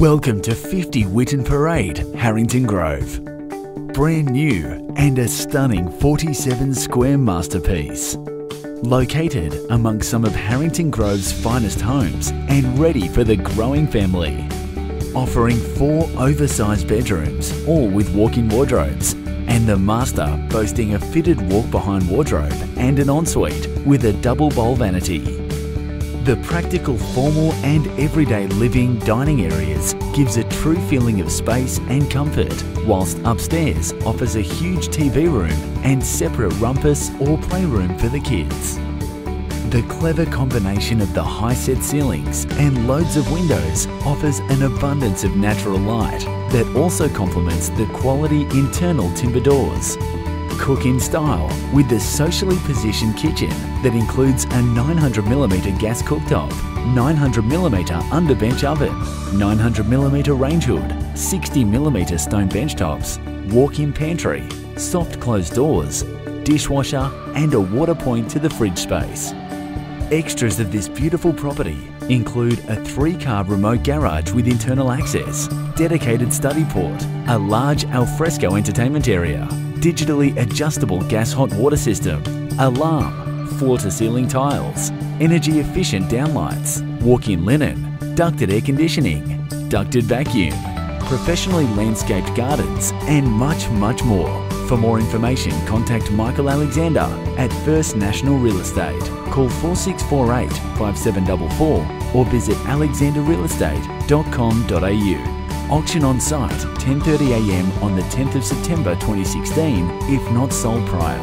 Welcome to 50 Whitten Parade, Harrington Grove. Brand new and a stunning 47 square masterpiece. Located amongst some of Harrington Grove's finest homes and ready for the growing family. Offering 4 oversized bedrooms, all with walk-in wardrobes, and the master boasting a fitted walk-behind wardrobe and an ensuite with a double bowl vanity. The practical, formal and everyday living dining areas gives a true feeling of space and comfort, whilst upstairs offers a huge TV room and separate rumpus or playroom for the kids. The clever combination of the high-set ceilings and loads of windows offers an abundance of natural light that also complements the quality internal timber doors. Cook in style with the socially positioned kitchen that includes a 900mm gas cooktop, 900mm underbench oven, 900mm range hood, 60mm stone benchtops, walk-in pantry, soft closed doors, dishwasher and a water point to the fridge space. Extras of this beautiful property include a 3-car remote garage with internal access, dedicated study port, a large alfresco entertainment area, digitally adjustable gas hot water system, alarm, floor-to-ceiling tiles, energy-efficient downlights, walk-in linen, ducted air conditioning, ducted vacuum, professionally landscaped gardens and much more. For more information, contact Michael Alexander at First National Real Estate. Call 4648 5744 or visit alexanderrealestate.com.au. Auction on site 10:30 a.m. on the 10th of September 2016, if not sold prior.